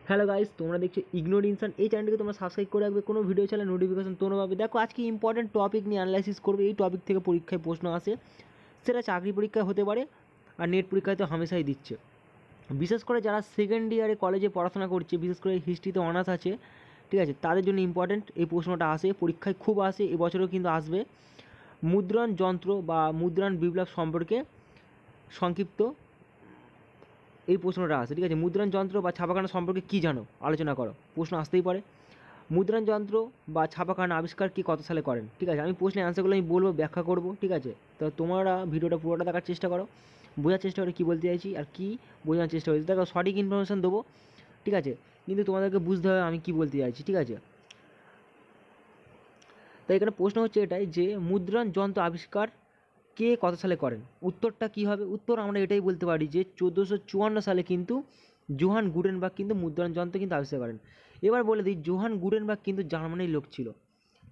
Hello guys, তোমরা দেখছো ignore ইনসান। এই চ্যানেলটিকে তোমরা সাবস্ক্রাইব করে রাখবে, কোনো ভিডিও চাইলে নোটিফিকেশন তোমরা পাবে। দেখো, আজকে ইম্পর্টেন্ট টপিক নিয়ে অ্যানালাইসিস করবে। এই টপিক থেকে পরীক্ষায় প্রশ্ন আসে, সেটা চাকরি পরীক্ষায় হতে পারে আর নেট পরীক্ষায় তো হামেশাই দিচ্ছে। বিশেষ করে যারা সেকেন্ড ইয়ারে কলেজে পড়াশোনা করছে, বিশেষ করে হিস্ট্রিতে অনার্স আছে, ঠিক আছে, তাদের জন্য ইম্পর্টেন্ট এই প্রশ্নটা আসে, পরীক্ষায় খুব আসে, এবছরও কিন্তু আসবে। মুদ্রণ যন্ত্র বা মুদ্রণ বিপ্লব সম্পর্কে সংক্ষিপ্ত এই প্রশ্নটা আসে, ঠিক আছে। মুদ্রণ যন্ত্র বা ছাপাখানা সম্পর্কে কী জানো, আলোচনা করো, প্রশ্ন আসতেই পারে। মুদ্রণ যন্ত্র বা ছাপাখানা আবিষ্কার কি কত সালে করেন, ঠিক আছে। আমি প্রশ্নের অ্যান্সারগুলো আমি বলবো, ব্যাখ্যা করবো, ঠিক আছে। তো তোমরা ভিডিওটা পুরোটা দেখার চেষ্টা করো, বোঝার চেষ্টা করো কী বলতে চাইছি আর কী বোঝানোর চেষ্টা করছি। দেখো, সঠিক ইনফরমেশান দেবো, ঠিক আছে, কিন্তু তোমাদেরকে বুঝতে হবে আমি কী বলতে চাইছি, ঠিক আছে। তাই এখানে প্রশ্ন হচ্ছে এটাই যে মুদ্রণ যন্ত্র আবিষ্কার কে কত সালে করেন। উত্তরটা কী হবে? উত্তর আমরা এটাই বলতে পারি যে 1454 সালে কিন্তু জোহান গুটেনবার্গ কিন্তু মুদ্রণ যন্ত্র কিন্তু আবিষ্কার করেন। এবার বলে দিই, জোহান গুটেনবার্গ কিন্তু জার্মানির লোক ছিল।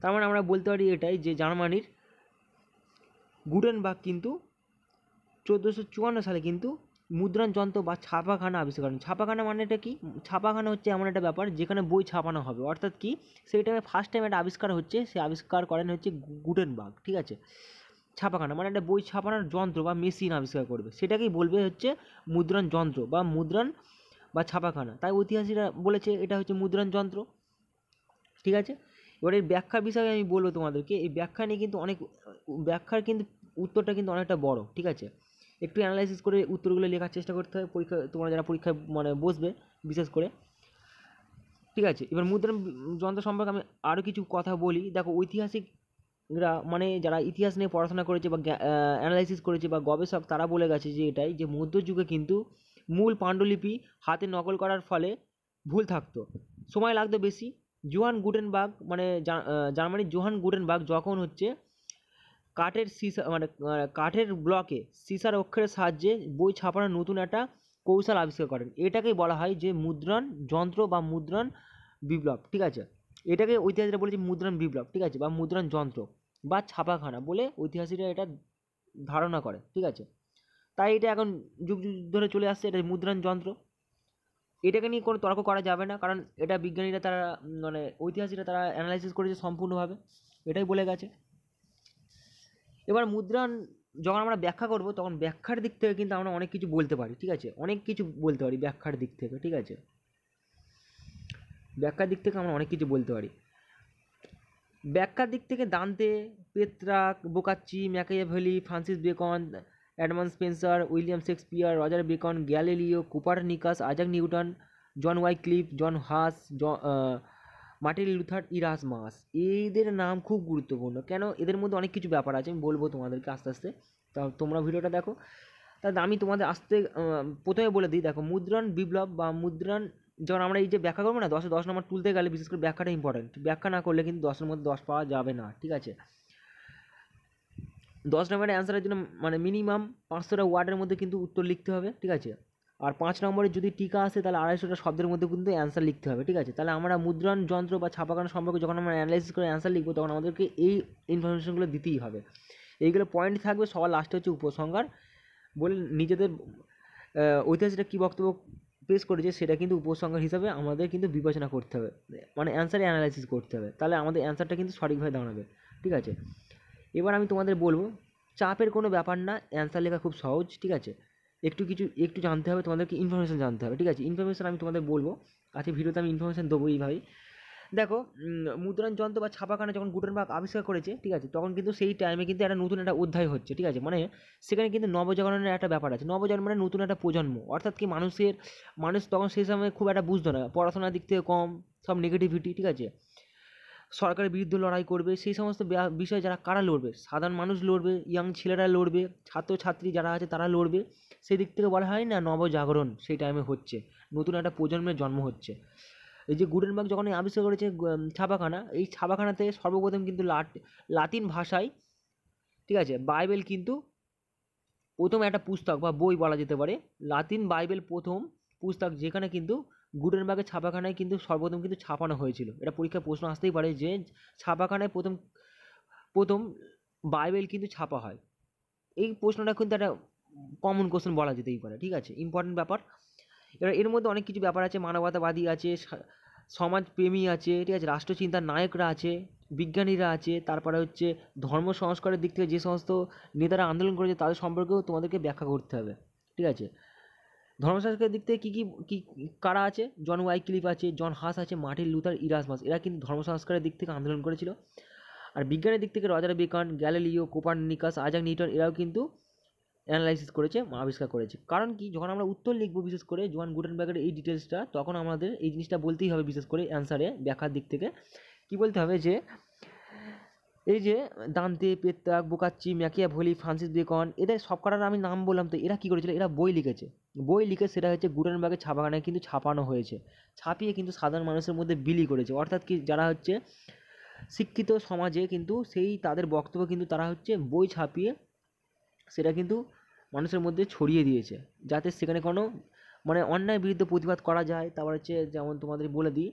তার মানে আমরা বলতে পারি এটাই যে জার্মানির গুটেনবার্গ কিন্তু 1454 সালে কিন্তু মুদ্রণ যন্ত্র বা ছাপাখানা আবিষ্কার করেন। ছাপাখানা মানে এটা কি? ছাপাখানা হচ্ছে এমন একটা ব্যাপার যেখানে বই ছাপানো হবে, অর্থাৎ কি সেই টাইমে ফার্স্ট টাইম একটা আবিষ্কার হচ্ছে, সে আবিষ্কার করেন হচ্ছে গুটেনবার্গ, ঠিক আছে। ছাপাখানা মানে একটা বই ছাপানোর যন্ত্র বা মেশিন আবিষ্কার করবে, সেটাকেই বলবে হচ্ছে মুদ্রণ যন্ত্র বা মুদ্রণ বা ছাপাখানা। তাই ঐতিহাসিকরা বলেছে এটা হচ্ছে মুদ্রণ যন্ত্র, ঠিক আছে। এবার এর ব্যাখ্যার বিষয়ে আমি বলবো তোমাদেরকে। এই ব্যাখ্যা নিয়ে কিন্তু অনেক ব্যাখ্যার কিন্তু উত্তরটা কিন্তু অনেকটা বড়, ঠিক আছে। একটু অ্যানালাইসিস করে উত্তরগুলো লেখার চেষ্টা করতে হবে পরীক্ষা, তোমরা যারা পরীক্ষায় মানে বসবে বিশেষ করে, ঠিক আছে। এবার মুদ্রণ যন্ত্র সম্পর্কে আমি আরও কিছু কথা বলি। দেখো, ঐতিহাসিকরা মানে যারা ইতিহাস নিয়ে পড়াশোনা করেছে বা অ্যানালাইসিস করেছে বা গবেষক, তারা বলে গেছে যে এটাই যে মধ্যযুগে কিন্তু মূল পাণ্ডুলিপি হাতে নকল করার ফলে ভুল থাকতো, সময় লাগতো বেশি। জোহান গুটেনবার্গ মানে জার্মানির জোহান গুটেনবার্গ যখন হচ্ছে কাঠের সিসা মানে কাঠের ব্লকে সিসার অক্ষরের সাহায্যে বই ছাপানোর নতুন একটা কৌশল আবিষ্কার করেন, এটাকেই বলা হয় যে মুদ্রণ যন্ত্র বা মুদ্রণ বিপ্লব, ঠিক আছে। এটাকে ঐতিহাসিকরা বলেছে মুদ্রণ বিপ্লব, ঠিক আছে, বা মুদ্রণ যন্ত্র বা ছাপাখানা বলে ঐতিহাসিকরা এটা ধারণা করে, ঠিক আছে। তাই এটা এখন যুগ যুগ ধরে চলে আসছে, এটা মুদ্রণ যন্ত্র। এটাকে নিয়ে কোনো তর্ক করা যাবে না, কারণ এটা বিজ্ঞানীরা তারা মানে ঐতিহাসিকরা তারা অ্যানালাইসিস করেছে সম্পূর্ণভাবে, এটাই বলে গেছে। এবার মুদ্রণ যখন আমরা ব্যাখ্যা করব, তখন ব্যাখ্যার দিক থেকে কিন্তু আমরা অনেক কিছু বলতে পারি, ঠিক আছে, অনেক কিছু বলতে পারি ব্যাখ্যার দিক থেকে, ঠিক আছে। ব্যাখ্যার দিক থেকে আমরা অনেক কিছু বলতে পারি। ব্যাখ্যার দিক থেকে Dante, Petrarch, Boccaccio, Machiavelli, Francis Bacon, Edmund Spenser, William Shakespeare, Roger Bacon, Galileo, Copernicus, Isaac Newton, John Wycliffe, John Huss, Martin Luther, Erasmus, এদের নাম খুব গুরুত্বপূর্ণ। কেন? এদের মধ্যে অনেক কিছু ব্যাপার আছে, আমি বলবো তোমাদেরকে আস্তে আস্তে। তা তোমরা ভিডিওটা দেখো। তাহলে আমি তোমাদের প্রথমে বলে দিই। দেখো, মুদ্রণ বিপ্লব বা মুদ্রণ যখন আমরা এই যে ব্যাখ্যা করবো না, 10-এ 10 নম্বর তুলতে গেলে বিশেষ করে ব্যাখ্যাটা ইম্পর্টেন্ট। ব্যাখ্যা না করলে কিন্তু 10-এর মধ্যে 10 পাওয়া যাবে না, ঠিক আছে। 10 নম্বরের অ্যান্সারের জন্য মানে মিনিমাম 500টা ওয়ার্ডের মধ্যে কিন্তু উত্তর লিখতে হবে, ঠিক আছে। আর 5 নম্বরে যদি টিকা আসে তাহলে 250টা শব্দের মধ্যে কিন্তু অ্যান্সার লিখতে হবে, ঠিক আছে। তাহলে আমরা মুদ্রণ যন্ত্র বা ছাপাখানা সম্পর্কে যখন আমরা অ্যানালাইসিস করে অ্যান্সার লিখবো, তখন আমাদেরকে এই ইনফরমেশনগুলো দিতেই হবে। এইগুলো পয়েন্ট থাকবে, সবার লাস্টে হচ্ছে উপসংহার বলে নিজেদের ঐতিহাসিকরা কী বক্তব্য পেশ করেছে সেটা কিন্তু উপসংহার হিসাবে আমাদের কিন্তু বিবেচনা করতে হবে, মানে অ্যান্সারে অ্যানালাইসিস করতে হবে, তাহলে আমাদের অ্যান্সারটা কিন্তু সঠিকভাবে দাঁড়াবে, ঠিক আছে। এবার আমি তোমাদের বলবো, চাপের কোনো ব্যাপার না, অ্যান্সার লেখা খুব সহজ, ঠিক আছে। একটু জানতে হবে, তোমাদেরকে ইনফরমেশান জানতে হবে, ঠিক আছে। ইনফরমেশান আমি তোমাদের বলবো, আজকে ভিডিওতে আমি ইনফরমেশান দেবো এইভাবেই। দেখো, মুদ্রণ যন্ত্র বা ছাপাখানা যখন গুটেনবার্গ আবিষ্কার করেছে, ঠিক আছে, তখন কিন্তু সেই টাইমে কিন্তু একটা নতুন একটা অধ্যায় হচ্ছে, ঠিক আছে। মানে সেখানে কিন্তু নবজাগরণের একটা ব্যাপার আছে। নবজন্ম মানে নতুন একটা প্রজন্ম, অর্থাৎ কি মানুষ তখন সেই সময় খুব একটা বুঝতো না, পড়াশোনার দিক থেকে কম, সব নেগেটিভিটি, ঠিক আছে। সরকারের বিরুদ্ধে লড়াই করবে, সেই সমস্ত বিষয়ে কারা লড়বে? সাধারণ মানুষ লড়বে, ইয়াং ছেলেরা লড়বে, ছাত্রছাত্রী যারা আছে তারা লড়বে। সেই দিক থেকে বলা হয় না নবজাগরণ সেই টাইমে হচ্ছে, নতুন একটা প্রজন্মের জন্ম হচ্ছে। এই যে গুটেনবার্গ যখন আবিষ্কার করেছে ছাপাখানা, এই ছাপাখানাতে সর্বপ্রথম কিন্তু লাতিন ভাষায়, ঠিক আছে, বাইবেল কিন্তু প্রথম একটা পুস্তক বা বই বলা যেতে পারে, লাতিন বাইবেল প্রথম পুস্তক, যেখানে কিন্তু গুটেনবার্গের ছাপাখানায় কিন্তু সর্বপ্রথম কিন্তু ছাপানো হয়েছিল। এটা পরীক্ষায় প্রশ্ন আসতেই পারে যে ছাপাখানায় প্রথম প্রথম বাইবেল কিন্তু ছাপা হয়। এই প্রশ্নটা কিন্তু একটা কমন কোশ্চেন বলা যেতেই পারে, ঠিক আছে, ইম্পর্টেন্ট ব্যাপার। এবার এর মধ্যে অনেক কিছু ব্যাপার আছে, মানবতাবাদী আছে, সমাজপ্রেমী আছে, ঠিক আছে, রাষ্ট্রচিন্তার নায়করা আছে, বিজ্ঞানীরা আছে, তারপরে হচ্ছে ধর্ম সংস্কারের দিক থেকে যে সমস্ত নেতারা আন্দোলন করেছে তাদের সম্পর্কেও তোমাদেরকে ব্যাখ্যা করতে হবে, ঠিক আছে। ধর্ম সংস্কারের দিক থেকে কী কারা আছে? জন ওয়াইক্লিফ আছে, জন হাস আছে, মার্টিন লুথার, ইরাসমাস, এরা কিন্তু ধর্ম সংস্কারের দিক থেকে আন্দোলন করেছিল। আর বিজ্ঞানের দিক থেকে Roger Bacon, Galileo, Copernicus, Isaac Newton এরাও কিন্তু অ্যানালাইসিস করেছে, আবিষ্কার করেছে। কারণ কি, যখন আমরা উত্তর লিখবো বিশেষ করে জোহান গুটেনবার্গের এই ডিটেলসটা, তখন আমাদের এই জিনিসটা বলতেই হবে, বিশেষ করে অ্যান্সারে ব্যাখ্যার দিক থেকে কি বলতে হবে যে এই যে দান্তে, Petrarch, Boccaccio, Machiavelli, Francis beacon, এদের সব কটার আমি নাম বললাম, তো এরা কী করেছিল, এরা বই লিখেছে। বই লিখে সেটা হচ্ছে গুটেনবার্গের ছাপাখানায় কিন্তু ছাপানো হয়েছে, ছাপিয়ে কিন্তু সাধারণ মানুষের মধ্যে বিলি করেছে। অর্থাৎ কি, যারা হচ্ছে শিক্ষিত সমাজে কিন্তু সেই তাদের বক্তব্য কিন্তু তারা হচ্ছে বই ছাপিয়ে সেটা কিন্তু মানুষের মধ্যে ছড়িয়ে দিয়েছে, যাতে সেখানে কোনো মানে অন্যায়ের বিরুদ্ধে প্রতিবাদ করা যায়। তারপর হচ্ছে যেমন তোমাদের বলে দিই,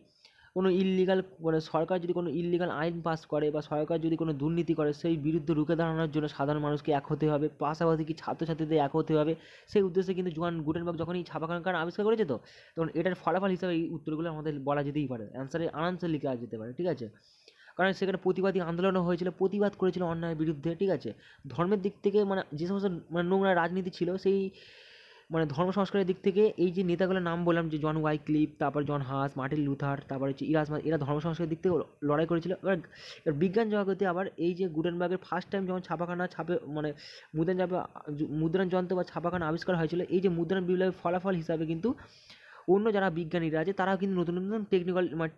কোনো ইললিগাল মানে সরকার যদি কোনো ইললিগাল আইন পাস করে বা সরকার যদি কোনো দুর্নীতি করে, সেই বিরুদ্ধে রুখে দাঁড়ানোর জন্য সাধারণ মানুষকে এক হতে হবে, পাশাপাশি কি ছাত্রছাত্রীদের এক হতে হবে। সেই উদ্দেশ্যে কিন্তু জোহান গুটেনবার্গ যখন এই ছাপাখানা আবিষ্কার করেছে, তো তখন এটার ফলাফল হিসাবে এই উত্তরগুলো আমাদের বলা যেতেই পারে, অ্যান্সারে আরামসে লিখে যেতে পারে, ঠিক আছে। কারণ সেখানে প্রতিবাদী আন্দোলনও হয়েছিল, প্রতিবাদ করেছিল অন্যায়ের বিরুদ্ধে, ঠিক আছে। ধর্মের দিক থেকে মানে যে সমস্ত মানে নোংরা রাজনীতি ছিল, সেই মানে ধর্ম সংস্কারের দিক থেকে এই যে নেতাগুলোর নাম বললাম, যে জন ওয়াইক্লিফ, তারপর জন হাস, মার্টিন লুথার, তারপর হচ্ছে ইরাসমাস, এরা ধর্ম সংস্কারের দিক থেকে লড়াই করেছিল। এবার বিজ্ঞান জগতে আবার এই যে গুটেনবার্গের ফার্স্ট টাইম যখন ছাপাখানা মানে মুদ্রণ যন্ত্র বা ছাপাখানা আবিষ্কার হয়েছিল, এই যে মুদ্রণ বিপ্লবের ফলাফল হিসাবে কিন্তু অন্য যারা বিজ্ঞানীরা আছে তারাও কিন্তু নতুন নতুন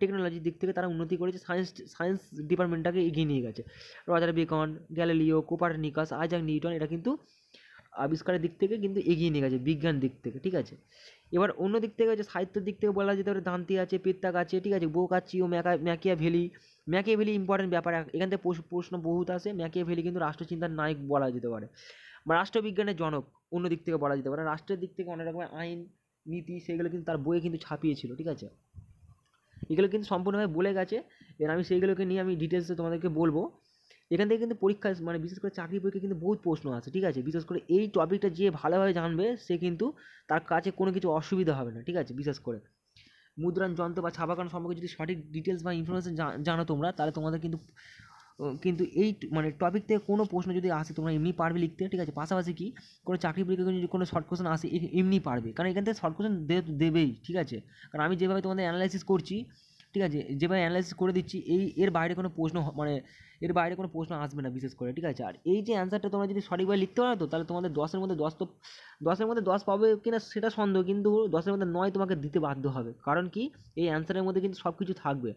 টেকনোলজির দিক থেকে তারা উন্নতি করেছে, সায়েন্স ডিপার্টমেন্টটাকে এগিয়ে নিয়ে গেছে। Roger Bacon, Galileo, Copernicus, Isaac Newton এরা কিন্তু আবিষ্কারের দিক থেকে কিন্তু এগিয়ে নিয়ে গেছে বিজ্ঞান দিক থেকে, ঠিক আছে। এবার অন্য দিক থেকে হচ্ছে সাহিত্যের দিক থেকে বলা যেতে পারে দান্তে আছে, পেত্রাক আছে, ঠিক আছে, বোকাচ্চিও, ম্যাকিয়াভেলি ইম্পর্টেন্ট ব্যাপার, এখান থেকে প্রশ্ন বহুত আসে। ম্যাকিয়াভেলি কিন্তু রাষ্ট্রচিন্তার নায়ক বলা যেতে পারে, বা রাষ্ট্রবিজ্ঞানের জনক অন্য দিক থেকে বলা যেতে পারে। রাষ্ট্রের দিক থেকে অনেক রকমের আইন নীতি সেগুলো কিন্তু তার বইয়ে কিন্তু ছাপিয়েছিল, ঠিক আছে। এগুলো কিন্তু সম্পূর্ণভাবে বলে গেছে, এবার আমি সেইগুলোকে নিয়ে আমি ডিটেলসে তোমাদেরকে বলবো। এখান থেকে কিন্তু পরীক্ষা মানে বিশেষ করে চাকরি পরীক্ষা কিন্তু বহুত প্রশ্ন আছে, ঠিক আছে। বিশেষ করে এই টপিকটা যে ভালোভাবে জানবে সে কিন্তু তার কাছে কোনো কিছু অসুবিধা হবে না, ঠিক আছে। বিশেষ করে মুদ্রণ যন্ত্র বা ছাপাখানা সম্পর্কে যদি সঠিক ডিটেলস বা ইনফরমেশন জানো তোমরা, তাহলে তোমাদের কিন্তু কিন্তু এই মানে টপিক থেকে কোনো প্রশ্ন যদি আসে তোমরা এমনি পারবে লিখতে, ঠিক আছে। পাশাপাশি কি কোনো চাকরি পরীক্ষা যদি কোনো শর্ট কোশ্চেন আসে এমনি পারবে, কারণ এখান থেকে শর্ট কোশ্চেন দেবেই, ঠিক আছে। কারণ আমি যেভাবে তোমাদের অ্যানালাইসিস করছি, ঠিক আছে, যেভাবে অ্যানালাইসিস করে দিচ্ছি, এর বাইরে কোনো প্রশ্ন মানে এর বাইরে কোনো প্রশ্ন আসবে না বিশেষ করে, ঠিক আছে। আর এই যে অ্যান্সারটা তোমরা যদি সঠিকভাবে লিখতে পারো, তো তাহলে তোমাদের 10-এর মধ্যে 10 তো 10-এর মধ্যে 10 পাবে কিনা সেটা সন্দেহ, কিন্তু 10-এর মধ্যে 9 তোমাকে দিতে বাধ্য হবে। কারণ কি, এই অ্যান্সারের মধ্যে কিন্তু সব কিছু থাকবে,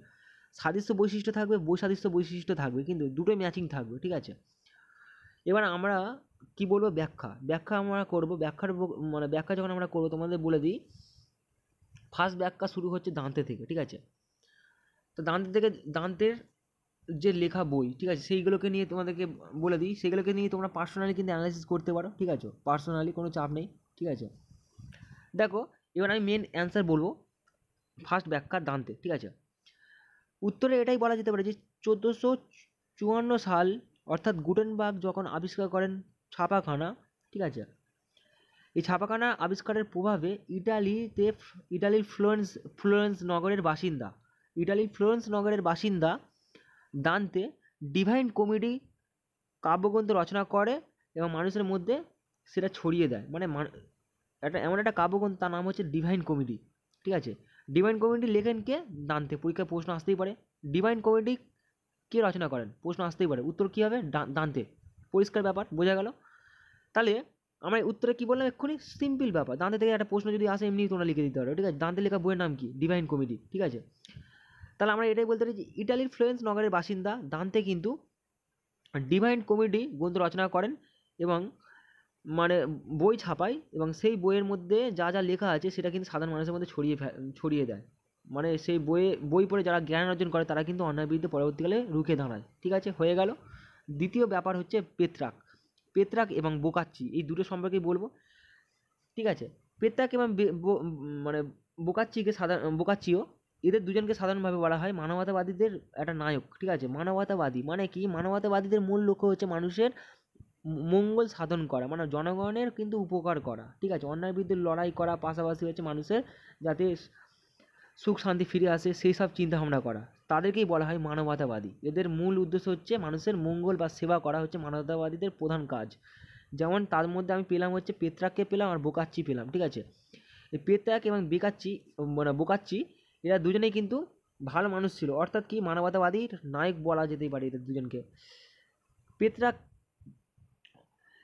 সাদৃশ্য বৈশিষ্ট্য থাকবে, বৈসাদৃশ্য বৈশিষ্ট্য থাকবে, কিন্তু দুটোই ম্যাচিং থাকবে, ঠিক আছে। এবার আমরা কি বলবো, ব্যাখ্যা আমরা করব। মানে ব্যাখ্যা যখন আমরা করবো তোমাদের বলে দিই, ফার্স্ট ব্যাখ্যা শুরু হচ্ছে দান্তে থেকে, ঠিক আছে। তো দান্তের যে লেখা বই, ঠিক আছে, সেইগুলোকে নিয়ে তোমাদেরকে বলে দিই, সেগুলোকে নিয়ে তোমরা পার্সোনালি কিন্তু অ্যানালাইসিস করতে পারো, ঠিক আছে, পার্সোনালি কোনো চাপ নেই, ঠিক আছে। দেখো, এবার আমি মেন অ্যান্সার বলবো, ফার্স্ট ব্যাখ্যা দান্তে, ঠিক আছে। উত্তরে এটাই বলা যেতে পারে যে 1454 সাল অর্থাৎ গুটেনবার্গ যখন আবিষ্কার করেন ছাপাখানা, ঠিক আছে, এই ছাপাখানা আবিষ্কারের প্রভাবে ইটালির ফ্লোরেন্স নগরের বাসিন্দা দান্তে ডিভাইন কমেডি কাব্যগ্রন্থ রচনা করে এবং মানুষের মধ্যে সেটা ছড়িয়ে দেয়। মানে এমন একটা কাব্যগ্রন্থ, তার নাম হচ্ছে ডিভাইন কমেডি, ঠিক আছে। ডিভাইন কমেডি লেখেন কে? দান্তে। পরীক্ষায় প্রশ্ন আসতেই পারে, ডিভাইন কমেডি কে রচনা করেন, প্রশ্ন আসতেই পারে। উত্তর কী হবে? দান্তে। পরিষ্কার ব্যাপার, বোঝা গেল। তাহলে আমরা উত্তরে কী বললাম এক্ষুনি, সিম্পল ব্যাপার। দান্তে থেকে একটা প্রশ্ন যদি আসে এমনি তোমরা লিখে দিতে পারো, ঠিক আছে। দান্তে লেখা বইয়ের নাম কি? ডিভাইন কমেডি, ঠিক আছে। তাহলে আমরা এটাই বলতে পারি যে ইটালির ফ্লোরেন্স নগরের বাসিন্দা দান্তে কিন্তু ডিভাইন কমেডি গ্রন্থ রচনা করেন এবং মানে বই ছাপায়, এবং সেই বইয়ের মধ্যে যা যা লেখা আছে সেটা কিন্তু সাধারণ মানুষের মধ্যে ছড়িয়ে দেয়। মানে সেই বই পড়ে যারা জ্ঞান অর্জন করে তারা কিন্তু অন্যায়ের বিরুদ্ধে পরবর্তীকালে রুখে দাঁড়ায়, ঠিক আছে, হয়ে গেল। দ্বিতীয় ব্যাপার হচ্ছে পেত্রাক এবং বোকাচ্চি, এই দুটো সম্পর্কেই বলবো, ঠিক আছে। পেত্রাক এবং মানে বোকাচ্চিও, এদের দুজনকে সাধারণভাবে বলা হয় মানবতাবাদীদের একটা নায়ক, ঠিক আছে। মানবতাবাদী মানে কি? মানবতাবাদীদের মূল লক্ষ্য হচ্ছে মানুষের মঙ্গল সাধন করা, মানে জনগণের কিন্তু উপকার করা, ঠিক আছে, অন্যায়ের বিরুদ্ধে লড়াই করা, পাশাপাশি হচ্ছে মানুষের যাতে সুখ শান্তি ফিরে আসে সেই সব চিন্তাভাবনা করা, তাদেরকেই বলা হয় মানবতাবাদী। এদের মূল উদ্দেশ্য হচ্ছে মানুষের মঙ্গল বা সেবা করা হচ্ছে মানবতাবাদীদের প্রধান কাজ। যেমন তার মধ্যে আমি পেলাম হচ্ছে পেত্রাককে পেলাম আর বোকাচ্চি পেলাম, ঠিক আছে। এই পেত্রাক এবং বোকাচ্চি এরা দুজনেই কিন্তু ভালো মানুষ ছিল, অর্থাৎ কি মানবতাবাদীর নায়ক বলা যেতেই পারে এদের দুজনকে। পেত্রাক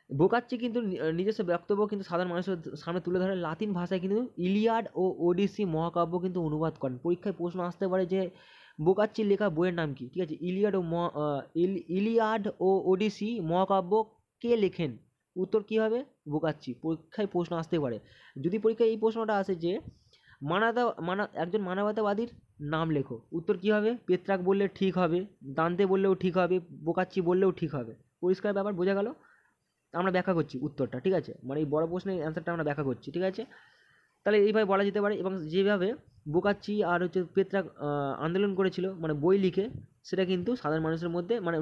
বোকাচ্চি কিন্তু নিজস্ব বক্তব্য কিন্তু সাধারণ মানুষের সামনে তুলে ধরে, লাতিন ভাষায় কিন্তু ইলিয়াড ও ওডিসি মহাকাব্য কিন্তু অনুবাদ করেন। পরীক্ষায় প্রশ্ন আসতে পারে যে বোকাচ্চির লেখা বইয়ের নাম কি, ঠিক আছে। ইলিয়াড ও ওডিসি মহাকাব্য কে লেখেন? উত্তর কী হবে? বোকাচ্চি। পরীক্ষায় প্রশ্ন আসতে পারে। যদি পরীক্ষায় এই প্রশ্নটা আসে যে একজন মানবতাবাদীর নাম লেখো, উত্তর কী হবে? পেত্রাক বললে ঠিক হবে, দান্তে বললেও ঠিক হবে, বোকাচ্চি বললেও ঠিক হবে। পরিষ্কার ব্যাপার, বোঝা গেল? আমরা ব্যাখ্যা করছি উত্তরটা, ঠিক আছে, মানে এই বড় প্রশ্নের অ্যান্সারটা আমরা ব্যাখ্যা করছি, ঠিক আছে। তাহলে এইভাবে বলা যেতে পারে। এবং যেভাবে বোকাচ্চি আর হচ্ছে পেত্রাক আন্দোলন করেছিল, মানে বই লিখে, সেটা কিন্তু সাধারণ মানুষের মধ্যে মানে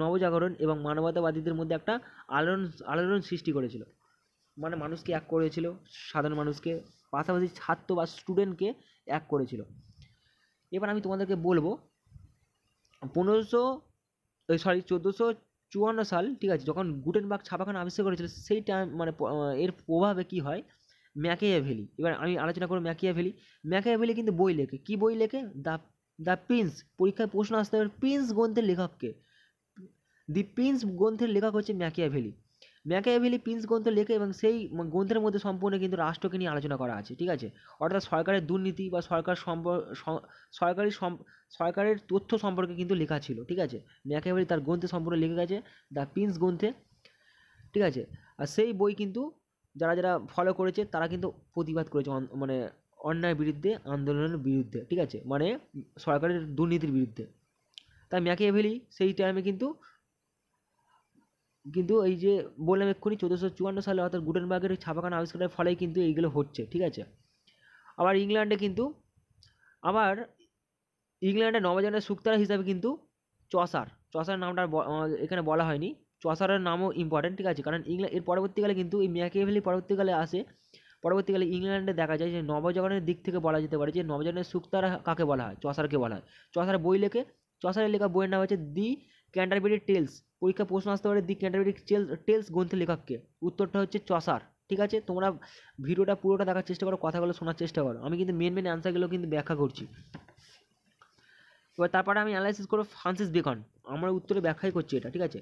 নবজাগরণ এবং মানবতাবাদীদের মধ্যে একটা আলোড়ন সৃষ্টি করেছিল, মানে মানুষকে এক করেছিল, সাধারণ মানুষকে, পাশাপাশি ছাত্র বা স্টুডেন্টকে এক করেছিল। এবার আমি তোমাদেরকে বলবো 1454 সাল, ঠিক আছে, যখন গুটেনবার্গ ছাপাখানা আবিষ্কার করেছিল, সেই টাইম মানে এর প্রভাবে কি হয়, ম্যাকিয়াভেলি। এবার আমি আলোচনা করব ম্যাকিয়াভেলি। ম্যাকিয়াভেলি কিন্তু বই লেখে, কি বই লেখে? The Prince. পরীক্ষায় প্রশ্ন আসতে পারে প্রিন্স গ্রন্থের লেখককে। দি প্রিন্স গ্রন্থের লেখক হচ্ছে ম্যাকিয়াভেলি। ম্যাকিয়াভেলি প্রিন্স গ্রন্থ লেখে এবং সেই গ্রন্থের মধ্যে সম্পূর্ণ কিন্তু রাষ্ট্রকে নিয়ে আলোচনা করা আছে, ঠিক আছে, অর্থাৎ সরকারের দুর্নীতি বা সরকারের তথ্য সম্পর্কে কিন্তু লেখা ছিল, ঠিক আছে। ম্যাকিয়াভেলি তার গ্রন্থে সম্পূর্ণ লিখে গেছে, দ্য প্রিন্স গ্রন্থে, ঠিক আছে। আর সেই বই কিন্তু যারা ফলো করেছে তারা কিন্তু প্রতিবাদ করেছে, মানে অন্যায়ের বিরুদ্ধে, আন্দোলনের বিরুদ্ধে, ঠিক আছে, মানে সরকারের দুর্নীতির বিরুদ্ধে। তাই ম্যাকিয়াভেলি সেই টাইমে কিন্তু এই যে বললাম এক্ষুনি 1454 সালে, অর্থাৎ গুটেনবার্গের ছাপাখানা আবিষ্কারের ফলেই কিন্তু এইগুলো হচ্ছে, ঠিক আছে। আবার ইংল্যান্ডে নবজাগরণের সুক্তারা হিসাবে কিন্তু চসার নামটা এখানে বলা হয়নি। চসারের নামও ইম্পর্টেন্ট, ঠিক আছে, কারণ এর পরবর্তীকালে কিন্তু এই ম্যাকিয়াভেলি পরবর্তীকালে ইংল্যান্ডে দেখা যায় যে নবজাগরণের দিক থেকে বলা যেতে পারে যে নবজাগরণের সুক্তারা কাকে বলা হয়? চসারকে বলা হয়। চসারের লেখা বইয়ের নাম হচ্ছে দি ক্যান্টারবেরি টেলস। পরীক্ষা প্রশ্ন আসতে পারে দি ক্যান্টারবেরি টেলস গ্রন্থের লেখককে? উত্তরটা হচ্ছে চসার, ঠিক আছে। তোমরা ভিডিওটা পুরোটা দেখার চেষ্টা করো, কথাগুলো শোনার চেষ্টা করো, আমি কিন্তু মেন অ্যান্সারগুলো কিন্তু ব্যাখ্যা করছি। এবার তারপরে আমি অ্যানালাইসিস করবো ফ্রান্সিস বেকন। আমরা উত্তরে ব্যাখ্যাই করছি এটা, ঠিক আছে।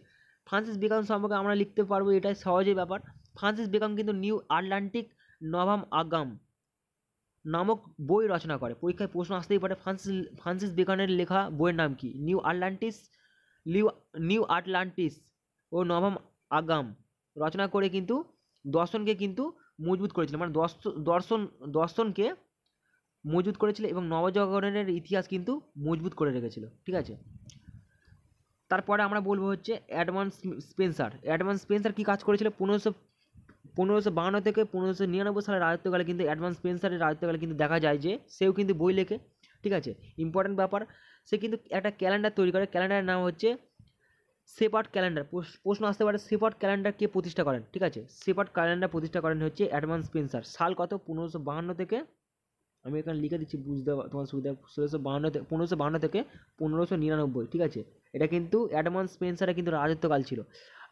ফ্রান্সিস বেকন সম্পর্কে আমরা লিখতে পারবো, এটাই সহজেই ব্যাপার। ফ্রান্সিস বেকন কিন্তু নিউ আটলান্টিক নভাম আগাম নামক বই রচনা করে। পরীক্ষায় প্রশ্ন আসতেই পারে ফ্রান্সিস বেকনের লেখা বইয়ের নাম কি? নিউ আটলান্টিস ও নভাম আগাম রচনা করে কিন্তু দর্শনকে কিন্তু মজবুত করেছিল, মানে দর্শনকে মজবুত করেছিল এবং নবজাগরণের ইতিহাস কিন্তু মজবুত করে রেখেছিল, ঠিক আছে। তারপরে আমরা বলবো হচ্ছে অ্যাডভান্স স্পেন্সার কী কাজ করেছিল? 1552 থেকে 1599 সালের রাজত্বকালে কিন্তু অ্যাডভান্স স্পেন্সারের রাজত্বকালে কিন্তু দেখা যায় যে সেও কিন্তু বই লেখে, ঠিক আছে। ইম্পর্টেন্ট ব্যাপার, সে কিন্তু একটা ক্যালেন্ডার তৈরি করে, ক্যালেন্ডারের নাম হচ্ছে শেপার্ড ক্যালেন্ডার। প্রশ্ন আসতে পারে শেপার্ড ক্যালেন্ডার কে প্রতিষ্ঠা করেন, ঠিক আছে। শেপার্ড ক্যালেন্ডার প্রতিষ্ঠা করেন হচ্ছে অ্যাডভান্স স্পেন্সার। সাল কত? 1552 থেকে, আমি এখানে লিখে দিচ্ছি বুঝতে তোমার সুবিধা, 1552 থেকে 1599, ঠিক আছে। এটা কিন্তু অ্যাডভান্স স্পেন্সারের কিন্তু রাজত্বকাল ছিল।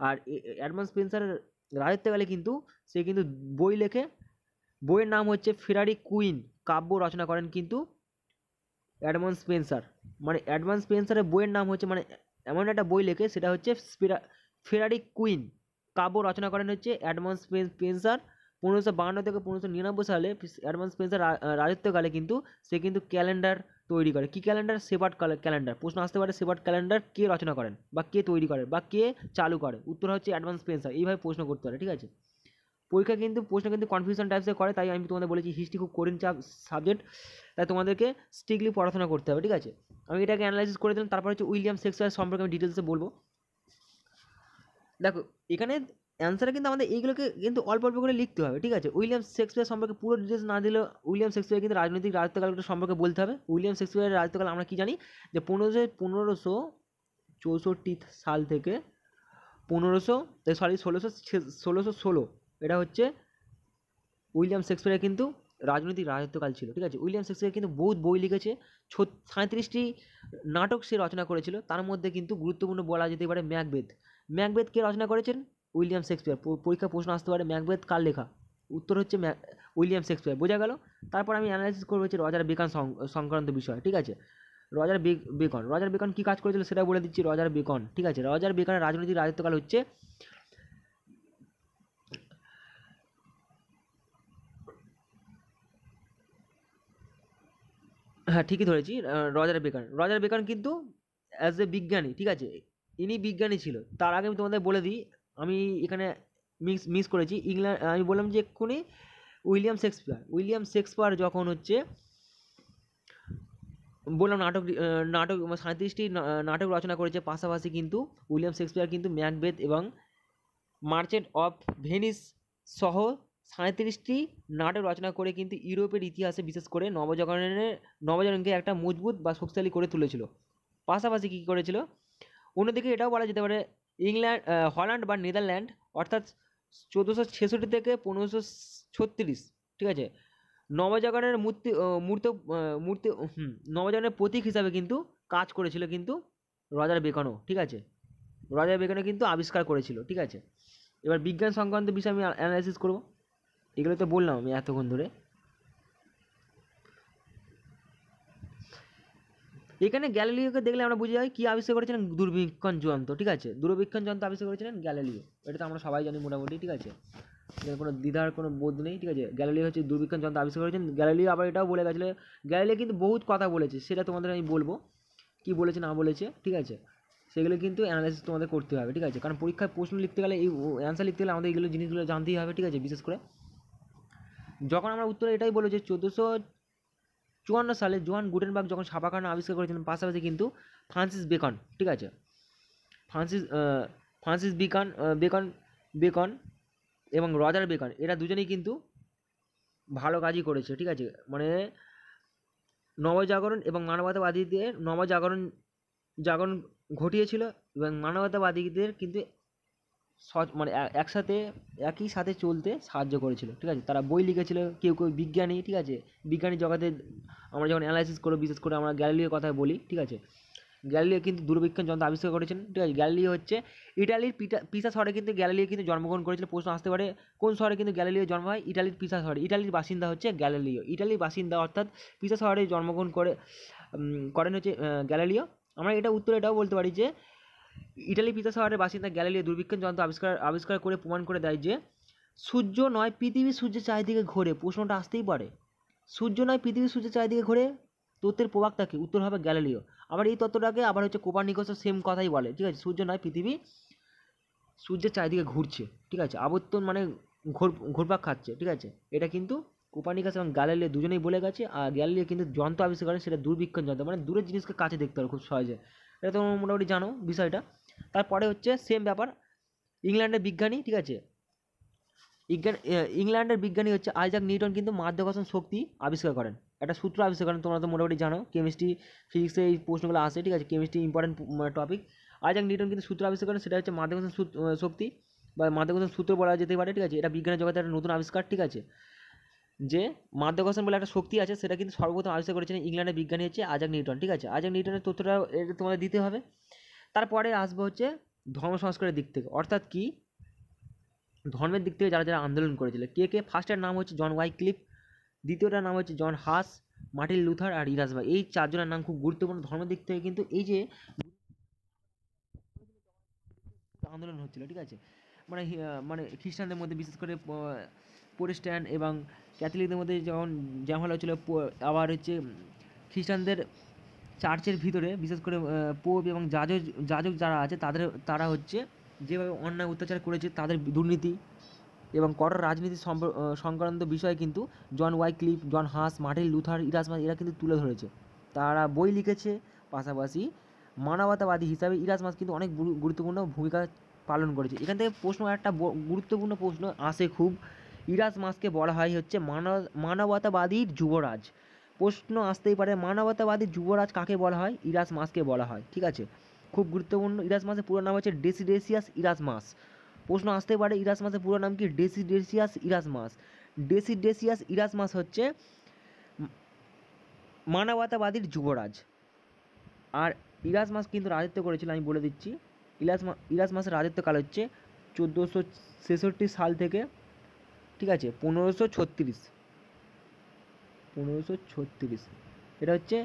আর অ্যাডভান্স স্পেন্সারের রাজত্বকালে কিন্তু সে কিন্তু বই লেখে, বইয়ের নাম হচ্ছে ফেরারি কুইন। কাব্য রচনা করেন কিন্তু অ্যাডভান্স স্পেন্সার, মানে অ্যাডভান্স স্পেন্সারের বইয়ের নাম হচ্ছে, মানে এমন একটা বই লেখে সেটা হচ্ছে ফেরারি কুইন। কাব্য রচনা করেন হচ্ছে অ্যাডভান্স স্পেন্সার 1552 থেকে 1599 সালে। অ্যাডভান্স স্পেন্সার রাজত্বকালে কিন্তু সে কিন্তু ক্যালেন্ডার তৈরি করে। কি ক্যালেন্ডার? Shepherd calendar. প্রশ্ন আসতে পারে শেপার্ড ক্যালেন্ডার কে রচনা করেন বা কে তৈরি করে বা কে চালু করে? উত্তর হচ্ছে অ্যাডভান্স স্পেন্সার। এইভাবে প্রশ্ন করতে পারে, ঠিক আছে। পরীক্ষা কিন্তু প্রশ্ন কিন্তু কনফিউশন টাইপসে করে, তাই আমি তোমাদের বলেছি হিস্ট্রি খুব কঠিন সাবজেক্ট, তাই তোমাদেরকে স্ট্রিক্টলি পড়াশোনা করতে হবে, ঠিক আছে। আমি এটাকে অ্যানালাইসিস করে দিলাম। তারপর হচ্ছে উইলিয়াম শেক্সপিয়ার সম্পর্কে আমি ডিটেলসে বলবো। দেখো এখানে অ্যান্সারে কিন্তু আমাদের এইগুলোকে কিন্তু অল্প অল্প করে লিখতে হবে, ঠিক আছে। উইলিয়াম শেক্সপিয়ার সম্পর্কে পুরো ডিটেলস না দিলেও উইলিয়াম শেক্সপিয়ার কিন্তু রাজত্বকালটা সম্পর্কে বলতে হবে। উইলিয়াম শেক্সপিয়ারের রাজত্বকাল আমরা কি জানি যে 1564 সাল থেকে ষোলোশো এটা হচ্ছে উইলিয়াম শেক্সপিয়ারের কিন্তু রাজনৈতিক রাজত্বকাল ছিল, ঠিক আছে। উইলিয়াম শেক্সপিয়ার কিন্তু বহুত বই লিখেছে, 37টি নাটক সে রচনা করেছিল, তার মধ্যে কিন্তু গুরুত্বপূর্ণ বলা যেতে পারে ম্যাকবেথ। ম্যাকবেথ কে রচনা করেছেন? William Shakespeare. পরীক্ষা প্রশ্ন আসতে পারে ম্যাকবেথ কার লেখা? উত্তর হচ্ছে উইলিয়াম শেক্সপিয়ার। বোঝা গেল। তারপর আমি অ্যানালাইসিস করবো হচ্ছে রজার বেকন সংক্রান্ত বিষয়, ঠিক আছে। রজার বেকন কী কাজ করেছিল সেটা বলে দিচ্ছি। রজার বেকন, ঠিক আছে, রজার বেকনের রাজনৈতিক রাজত্বকাল হচ্ছে হ্যাঁ, ঠিকই ধরেছি। রজার বেকন কিন্তু অ্যাজ এ বিজ্ঞানী, ঠিক আছে, ইনি বিজ্ঞানী ছিল। তার আগে আমি তোমাদের বলে দিই, আমি এখানে মিস করেছি। আমি বললাম যে এক্ষুনি উইলিয়াম শেক্সপিয়ার যখন হচ্ছে বললাম নাটক 37টি নাটক রচনা করেছে, পাশাপাশি কিন্তু উইলিয়াম শেক্সপিয়ার কিন্তু ম্যাকবেথ এবং মার্চেন্ট অফ ভেনিস সহ 37টি নাটক রচনা করে কিন্তু ইউরোপের ইতিহাসে বিশেষ করে নবজাগরণকে একটা মজবুত বা শক্তিশালী করে তুলেছিল। পাশাপাশি কী করেছিল? অন্যদিকে এটাও বলা যেতে পারে হল্যান্ড বা নেদারল্যান্ড অর্থাৎ 1466 থেকে 1536, ঠিক আছে, নবজাগরণের নবজাগরণের প্রতীক হিসাবে কিন্তু কাজ করেছিল কিন্তু রজার বেকনও, ঠিক আছে। রজার বেকনও কিন্তু আবিষ্কার করেছিল, ঠিক আছে। এবার বিজ্ঞান সংক্রান্ত বিষয় আমি অ্যানালাইসিস করব। এগুলো তো বললাম আমি এতক্ষণ ধরে। এখানে গ্যালিলিওকে দেখলে আমরা বুঝে যাই কি আবিষ্কার করেছিলেন? দূরবীক্ষণ যন্ত্র, ঠিক আছে। দূরবীক্ষণ যন্ত্র আবিষ্কার করেছিলেন গ্যালিলিও। এটা তো আমরা সবাই জানি মোটামুটি, ঠিক আছে, কোনো দ্বিধার কোনো বোধ নেই, ঠিক আছে। গ্যালিলিও হচ্ছে দূরবীক্ষণ যন্ত্র আবিষ্কার করেছেন। গ্যালিলিও আবার এটাও বলে গেছিলো, গ্যালিলিও কিন্তু বহুত কথা বলেছে, সেটা তোমাদের আমি বলবো কি বলেছে না বলেছে, ঠিক আছে। সেগুলো কিন্তু অ্যানালাইসিস তোমাদের করতে হবে, ঠিক আছে, কারণ পরীক্ষায় প্রশ্ন লিখতে গেলে এই অ্যান্সার লিখতে গেলে আমাদের এগুলো জিনিসগুলো জানতেই হবে, ঠিক আছে। বিশেষ করে যখন আমরা উত্তরে এটাই বলো যে 1454 সালে জোহান গুটেনবার্গ যখন ছাপাখানা আবিষ্কার করেছিলেন, পাশাপাশি কিন্তু ফ্রান্সিস বেকন, ঠিক আছে, ফ্রান্সিস বেকন এবং রজার বেকন এরা দুজনেই কিন্তু ভালো কাজই করেছে, ঠিক আছে। মানে নবজাগরণ এবং মানবতাবাদীদের জাগরণ ঘটিয়েছিল এবং মানবতাবাদীদের কিন্তু মানে একই সাথে চলতে সাহায্য করেছিল, ঠিক আছে। তারা বই লিখেছিল, কেউ বিজ্ঞানী, ঠিক আছে। বিজ্ঞানী জগতে আমরা যখন অ্যানালাইসিস করবো, বিশেষ করে আমরা গ্যালিলিওর কথা বলি, ঠিক আছে। গ্যালিলিও কিন্তু দূরবীক্ষণ যন্ত্র আবিষ্কার করেছেন, ঠিক আছে। গ্যালিলিও হচ্ছে ইটালির পিসা শহরে কিন্তু গ্যালিলিও কিন্তু জন্মগ্রহণ করেছিল। প্রশ্ন আসতে পারে কোন শহরে কিন্তু গ্যালিলিও জন্ম হয়? ইটালির পিসা শহরে। ইটালির বাসিন্দা হচ্ছে গ্যালিলিও। ইটালির বাসিন্দা অর্থাৎ পিসা শহরে জন্মগ্রহণ করেন হচ্ছে গ্যালিলিও। আমরা এটা উত্তরে এটাও বলতে পারি যে ইটালি পিসা শহরের বাসিন্দা গ্যালিলিও দূরবীক্ষণ যন্ত্র আবিষ্কার করে প্রমাণ করে দেয় যে সূর্য নয় পৃথিবী সূর্যের চারিদিকে ঘোরে। প্রশ্নটা আসতেই পারে, সূর্য নয় পৃথিবী সূর্যের চারিদিকে ঘোরে, তত্ত্বের প্রবক্তাকে? উত্তর হবে গ্যালিলিও। আবার এই তত্ত্বটাকে আবার হচ্ছে কোপারনিকাসও সেম কথাই বলে, ঠিক আছে। সূর্য নয় পৃথিবী সূর্যের চারিদিকে ঘুরছে, ঠিক আছে, আবর্তন মানে ঘুরপাক খাচ্ছে, ঠিক আছে। এটা কিন্তু কোপারনিকাস এবং গ্যালিলিও দুজনেই বলে গেছে। আর গ্যালিলিও কিন্তু যন্ত্র আবিষ্কার করেন, সেটা দূরবীক্ষণ যন্ত্র, মানে দূরের জিনিসকে কাছে দেখতে হবে খুব সহজে। এটা তো মোটামুটি জানো বিষয়টা। তারপরে হচ্ছে সেম ব্যাপার, ইংল্যান্ডের বিজ্ঞানী, ঠিক আছে, ইংল্যান্ডের বিজ্ঞানী হচ্ছে আইজাক নিউটন কিন্তু মাধ্যাকর্ষণ শক্তি আবিষ্কার করেন, একটা সূত্র আবিষ্কার করেন। তোমরা তো মোটামুটি জানো, কেমিস্ট্রি ফিজিক্সে এই প্রশ্নগুলো আসে, ঠিক আছে, chemistry important topic. Isaac Newton কিন্তু সূত্র আবিষ্কার করেন, সেটা হচ্ছে মাধ্যাকর্ষণ শক্তি বা মাধ্যাকর্ষণ সূত্র বলা যেতে পারে, ঠিক আছে। এটা বিজ্ঞানের জগতে একটা নতুন আবিষ্কার, ঠিক আছে, যে মাধ্যাকর্ষণ বলে একটা শক্তি আছে, সেটা কিন্তু সর্বপ্রথম আবিষ্কার করেছিলেন ইংল্যান্ডের বিজ্ঞানী হচ্ছে আইজাক নিউটন, ঠিক আছে। আইজাক নিউটনের তথ্যটা এটা তোমাদের দিতে হবে। তারপরে আসবে হচ্ছে ধর্ম সংস্কারের দিক থেকে, অর্থাৎ কি ধর্মের দিক থেকে যারা যারা আন্দোলন করেছিল, কে? ফার্স্টের নাম হচ্ছে জন ওয়াইক্লিফ, দ্বিতীয়টার নাম হচ্ছে জন হাস, মার্টিন লুথার আর ইরাসবার্গ। এই চারজনের নাম খুব গুরুত্বপূর্ণ ধর্মের দিক থেকে, কিন্তু এই যে আন্দোলন হচ্ছিল, ঠিক আছে, মানে খ্রিস্টানদের মধ্যে বিশেষ করে প্রোটেস্ট্যান্ট এবং ক্যাথলিকদের মধ্যে যেমন হচ্ছিল, আবার হচ্ছে খ্রিস্টানদের চার্চের ভিতরে বিশেষ করে পোপ এবং যাজক যারা আছে তারা হচ্ছে যেভাবে অন্যায় অত্যাচার করেছে, তাদের দুর্নীতি এবং কঠোর রাজনীতি সংক্রান্ত বিষয়ে কিন্তু জন Wycliffe, John Huss, Martin Luther, Erasmus এরা কিন্তু তুলে ধরেছে। তারা বই লিখেছে, পাশাপাশি মানবতাবাদী হিসাবে ইরাসমাস কিন্তু অনেক গুরুত্বপূর্ণ ভূমিকা পালন করেছে। এখান থেকে একটা গুরুত্বপূর্ণ প্রশ্ন আসে খুব, ইরাসমাসকে বলা হয় হচ্ছে মানবতাবাদীর যুবরাজ। প্রশ্ন আসতেই পারে মানবতাবাদী যুবরাজ কাকে বলা হয়? ইরাসমাসকে বলা হয়, ঠিক আছে। খুব গুরুত্বপূর্ণ, ইরাসমাসের পুরো নাম হচ্ছে ডেসিডেসিয়াস ইরাসমাস। প্রশ্ন আসতে পারে ইরাসমাসের পুরো নাম কি? ডেসিডেসিয়াস ইরাসমাস। ডেসিডেসিয়াস ইরাসমাস হচ্ছে মানবতাবাদীর যুবরাজ। আর ইরাসমাস কিন্তু রাজত্ব করেছিল, আমি বলে দিচ্ছি, ইরাসমাসের রাজত্বকাল হচ্ছে 1466 সাল থেকে, ঠিক আছে, 1536। এটা হচ্ছে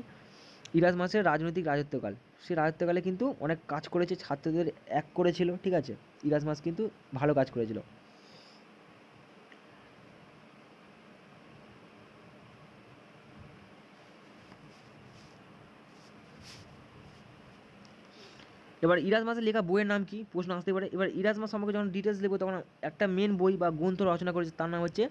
ইরাসমাসের রাজনৈতিক রাজত্বকাল। সে রাজত্বকালে কিন্তু অনেক কাজ করেছে, ছাত্রদের এক করেছিল, ঠিক আছে। ইরাসমাস কিন্তু ভালো কাজ করেছিল। এবার ইরাসমাসের লেখা বইয়ের নাম কি? প্রশ্ন আসতে পারে। এবার ইরাসমাস সম্পর্কে যখন ডিটেলস লিখবো তখন একটা মেন বই বা গ্রন্থ রচনা করেছে, তার নাম হচ্ছে,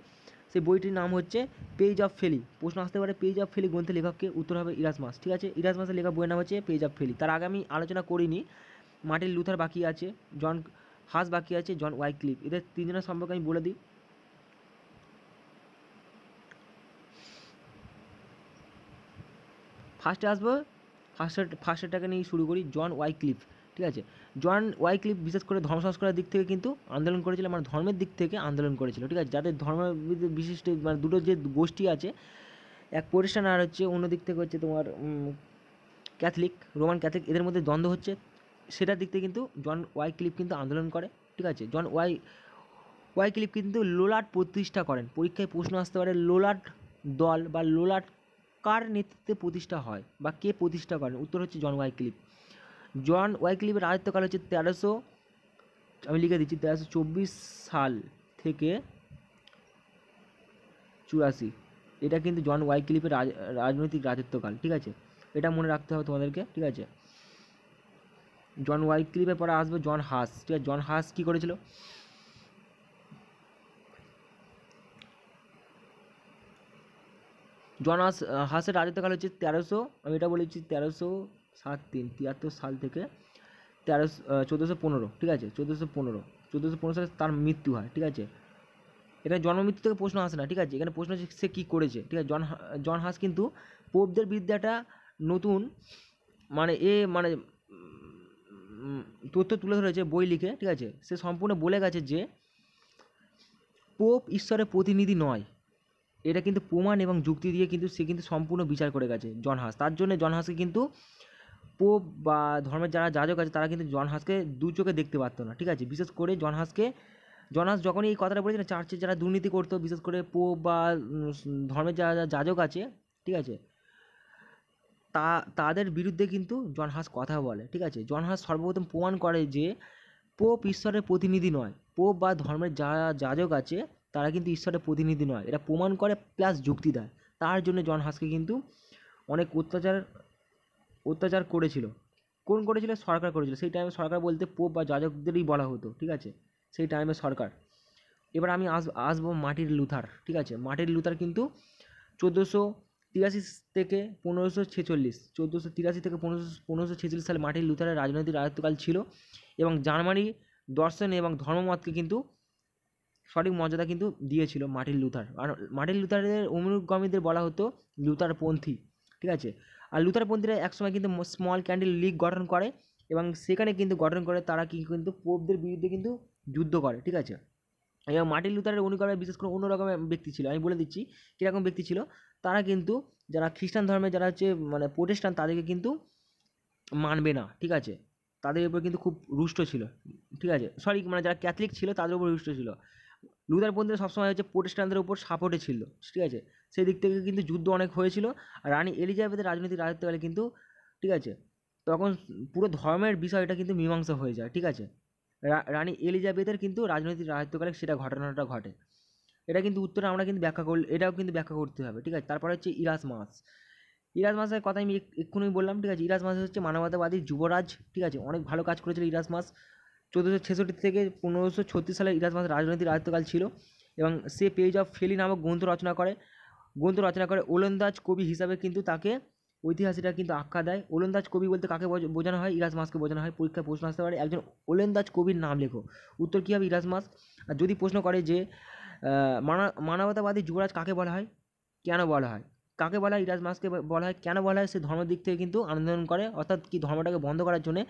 সেই বইটির নাম হচ্ছে পেজ অফ ফেলি। প্রশ্ন আসতে পারে পেজ অফ ফেলি গ্রন্থের লেখককে? উত্তর হবে ইরাসমাস, ঠিক আছে। ইরাসমাসের লেখা বইয়ের নাম হচ্ছে পেজ অফ ফেলি। তার আগে আমি আলোচনা করিনি, মার্টিন লুথার বাকি আছে, জন হাস বাকি আছে, জন ওয়াইক্লিফ, এদের তিনজনের সম্পর্কে আমি বলে দিই। ফার্স্টে আসবো, ফার্স্টেরটাকে নিয়ে শুরু করি, জন ওয়াইক্লিফ, ঠিক আছে। জন ওয়াইক্লিফ বিশেষ করে ধর্ম সংস্কারের দিক থেকে কিন্তু আন্দোলন করেছিল, মানে ধর্মের দিক থেকে আন্দোলন করেছিল, ঠিক আছে। যাদের ধর্ম বিশিষ্ট মানে দুটো যে গোষ্ঠী আছে, এক প্রোটেস্ট্যান্ট আর হচ্ছে অন্য দিক থেকে হচ্ছে তোমার ক্যাথলিক, রোমান ক্যাথলিক, এদের মধ্যে দ্বন্দ্ব হচ্ছে, সেটার দিক থেকে কিন্তু জন ওয়াইক্লিফ কিন্তু আন্দোলন করে, ঠিক আছে। জন ওয়াইক্লিফ কিন্তু লোলাট প্রতিষ্ঠা করেন। পরীক্ষায় প্রশ্ন আসতে পারে লোলাট দল বা লোলাট কার নেতৃত্বে প্রতিষ্ঠা হয় বা কে প্রতিষ্ঠা করেন? উত্তর হচ্ছে জন ওয়াইক্লিফ। জন ওয়াইক্লিফের রাজত্বকাল হচ্ছে 1300, আমি লিখে দিচ্ছি, 1324 সাল থেকে 84। এটা কিন্তু জন ওয়াইক্লিফের রাজনৈতিক রাজত্বকাল, ঠিক আছে। এটা মনে রাখতে হবে তোমাদেরকে, ঠিক আছে। জন ওয়াইক্লিফের পরে আসবে জন হাস, ঠিক আছে। জন হাস কী করেছিল? জন হাসের রাজত্বকাল হচ্ছে 1300, আমি এটা বলেছি 1373 সাল থেকে 1415, ঠিক আছে। 1415 সালে তার মৃত্যু হয়, ঠিক আছে। এখানে জন্মমৃত্যু থেকে প্রশ্ন আসে না, ঠিক আছে। এখানে প্রশ্ন হচ্ছে সে কী করেছে, ঠিক আছে। জন হাস কিন্তু পোপদের বিরুদ্ধে একটা নতুন মানে তথ্য তুলে ধরেছে বই লিখে, ঠিক আছে। সে সম্পূর্ণ বলে গেছে যে পোপ ঈশ্বরের প্রতিনিধি নয়, এটা কিন্তু প্রমাণ এবং যুক্তি দিয়ে কিন্তু সে কিন্তু সম্পূর্ণ বিচার করে গেছে জন হাস। তার জন্য জন হাসকে কিন্তু পোপ বা ধর্মের যারা যাজক আছে তারা কিন্তু জন হাসকে দু চোখে দেখতে পারতো না, ঠিক আছে। বিশেষ করে জন হাস যখনই এই কথাটা বলেছে না, চার্চে যারা দুর্নীতি করতো, বিশেষ করে পোপ বা ধর্মের যারা যাজক আছে, ঠিক আছে, তাদের বিরুদ্ধে কিন্তু জন হাস কথা বলে, ঠিক আছে। জন হাস সর্বপ্রথম প্রমাণ করে যে পোপ ঈশ্বরের প্রতিনিধি নয়, পোপ বা ধর্মের যারা যাজক আছে তারা কিন্তু ঈশ্বরের প্রতিনিধি নয়, এটা প্রমাণ করে প্লাস যুক্তি দেয়। তার জন্য জন হাসকে কিন্তু অনেক অত্যাচার করেছিল। কোন করেছিল? সরকার করেছিল। সেই টাইমে সরকার বলতে পোপ বা যাজকদেরই বলা হতো, ঠিক আছে, সেই টাইমে সরকার। এবার আমি আসবো মার্টিন লুথার, ঠিক আছে। মার্টিন লুথার কিন্তু 1483 থেকে 1546, 1483 থেকে 1546 সালে মার্টিন লুথারের রাজনৈতিক রাজত্বকাল ছিল এবং জার্মানি দর্শন এবং ধর্মমতকে কিন্তু সঠিক মর্যাদা কিন্তু দিয়েছিল মার্টিন লুথার। আর মার্টিন লুথারের অনুগামীদের বলা হতো লুথারপন্থী, ঠিক আছে। আর লুথারপন্থীরা একসময় কিন্তু স্মল ক্যান্ডেল লিগ গঠন করে এবং সেখানে কিন্তু গঠন করে তারা কিন্তু পোপদের বিরুদ্ধে কিন্তু যুদ্ধ করে, ঠিক আছে। এবং মার্টিন লুথারের অনুগামী বিশেষ করে অন্য রকমের ব্যক্তি ছিল, আমি বলে দিচ্ছি কীরকম ব্যক্তি ছিল। তারা কিন্তু যারা খ্রিস্টান ধর্মের যারা হচ্ছে মানে প্রোটেস্ট্যান্ট তাদেরকে কিন্তু মানবে না, ঠিক আছে। তাদের উপর কিন্তু খুব রুষ্ট ছিল, ঠিক আছে। সরি, মানে যারা ক্যাথলিক ছিল তাদের উপর রুষ্ট ছিল। লুথারপন্থীরা সবসময় হচ্ছে প্রোটেস্ট্যান্টদের উপর সাপোর্টে ছিল, ঠিক আছে। সেই দিক থেকে কিন্তু যুদ্ধ অনেক হয়েছিল। আর রানী এলিজাবেথের রাজনৈতিক রাজত্বকালে কিন্তু, ঠিক আছে, তখন পুরো ধর্মের বিষয়টা কিন্তু মীমাংসা হয়ে যায়, ঠিক আছে। রানী এলিজাবেথের কিন্তু রাজনৈতিক রাজত্বকালে সেটা ঘটনাটা ঘটে। এটা কিন্তু উত্তরে আমরা কিন্তু এটাও কিন্তু ব্যাখ্যা করতে হবে, ঠিক আছে। তারপরে হচ্ছে ইরাসমাসের কথা আমি এক্ষুনি বললাম, ঠিক আছে। ইরাসমাস হচ্ছে মানবতাবাদী যুবরাজ, ঠিক আছে। অনেক ভালো কাজ করেছিল ইরাসমাস। 1466 থেকে 1536 সালে ইরাসমাসের রাজনৈতিক রাজত্বকাল ছিল এবং সে পেজ অফ ফেলি নামক গ্রন্থ রচনা করে ওলন্দাজ কবি হিসাবে কিন্তু তাকে ঐতিহাসিকরা কিন্তু আখ্যা দেয়। ওলন্দাজ কবি বলতে কাকে বোঝানো হয়? ইরাসমাসকে বোঝানো হয়। পরীক্ষায় প্রশ্ন আসতে পারে একজন ওলন্দাজ কবির নাম লেখো। উত্তর কী হবে? ইরাসমাস। আর যদি প্রশ্ন করে যে মানবতাবাদী যুবরাজ কাকে বলা হয়, কেন বলা হয়, কাকে বলা হয়? ইরাজ মার্কসকে বলা হয়। কেন বলা হয়? সে ধর্মের দিক থেকে কিন্তু আন্দোলন করে, অর্থাৎ কি ধর্মটাকে বন্ধ করার জন্যে,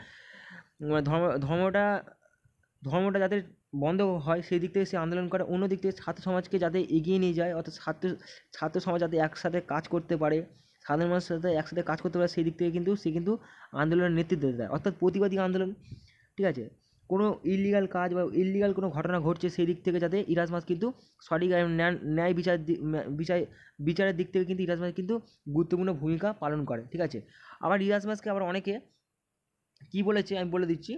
ধর্মটা যাতে বন্ধ হয় সেই দিক থেকে সে আন্দোলন করে। অন্য দিক থেকে ছাত্র সমাজকে যাতে এগিয়ে নিয়ে যায়, অর্থাৎ ছাত্র সমাজ যাতে একসাথে কাজ করতে পারে, সাধারণ মানুষের সাথে একসাথে কাজ করতে পারে, সেই দিক থেকে কিন্তু সে কিন্তু আন্দোলনের নেতৃত্ব দেয়, অর্থাৎ প্রতিবাদী আন্দোলন। ঠিক আছে, কোনো ইললিগাল কাজ বা ইললিগাল কোনো ঘটনা ঘটছে সেই দিক থেকে যাতে ইরাজমাস কিন্তু সঠিক ন্যায় বিচারের দিক থেকে কিন্তু ইরাজমাস কিন্তু গুরুত্বপূর্ণ ভূমিকা পালন করে। ঠিক আছে, আবার ইরাজমাসকে আবার অনেকে কী বলেছে আমি বলে দিচ্ছি,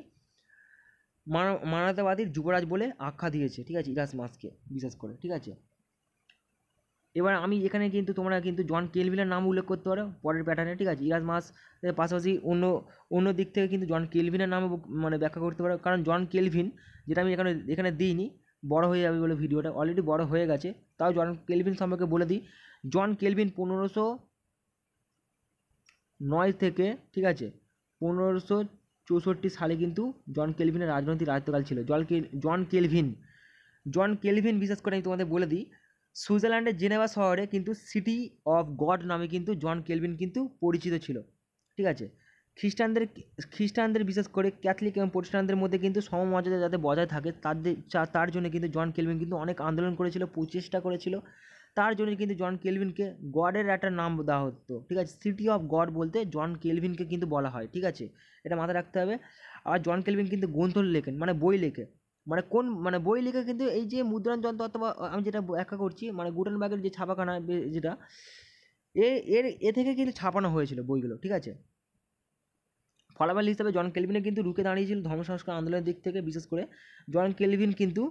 মানবতাবাদীর যুবরাজ বলে আখ্যা দিয়েছে। ঠিক আছে, ইরাজমাসকে বিশেষ করে। ঠিক আছে, এবার আমি এখানে কিন্তু তোমরা কিন্তু জন কেলভিনের নাম উল্লেখ করতে পারো পরের প্যাটার্নে। ঠিক আছে, ইরাজমাস পাশাপাশি অন্য দিক থেকে কিন্তু জন কেলভিনের নামও মানে ব্যাখ্যা করতে পারো, কারণ জন কেলভিন, যেটা আমি এখানে দিইনি, বড় হয়ে যাবে বলে ভিডিওটা অলরেডি বড় হয়ে গেছে, তাও জন কেলভিন সম্পর্কে বলে দিই। জন কেলভিন 1509 থেকে, ঠিক আছে, 1564 সালে কিন্তু জন কেলভিনের রাজনৈতিক রাজত্বকাল ছিল। জন কেলভিন বিশেষ করে আমি তোমাদের বলে দিই, সুইজারল্যান্ডের জেনেভা শহরে কিন্তু সিটি অফ গড নামে কিন্তু জন কেলভিন কিন্তু পরিচিত ছিল। ঠিক আছে, খ্রিস্টানদের বিশেষ করে ক্যাথলিক এবং প্রোটেস্ট্যান্টদের মধ্যে কিন্তু সমমর্যাদা যাতে বজায় থাকে তার জন্য কিন্তু জন কেলভিন কিন্তু অনেক আন্দোলন করেছিল, প্রচেষ্টা করেছিল। তার জন্য কিন্তু জন কেলভিনকে গডের একটা নাম দেওয়া হতো। ঠিক আছে, সিটি অফ গড বলতে জন কেলভিনকে কিন্তু বলা হয়। ঠিক আছে, এটা মাথায় রাখতে হবে। আর জন কেলভিন কিন্তু গ্রন্থ লেখেন, মানে বই লেখে, মানে বই লিখে কিন্তু এই যে মুদ্রণ যন্ত্র অথবা আমি যেটা ব্যাখ্যা করছি, মানে গুটেনবার্গের যে ছাপাখানা যেটা এ থেকে কিন্তু ছাপানো হয়েছিল বইগুলো। ঠিক আছে, ফলাফল হিসাবে জন কেলভিনে কিন্তু রুখে দাঁড়িয়েছিল ধর্ম সংস্কার আন্দোলনের দিক থেকে। বিশেষ করে জন কেলভিন কিন্তু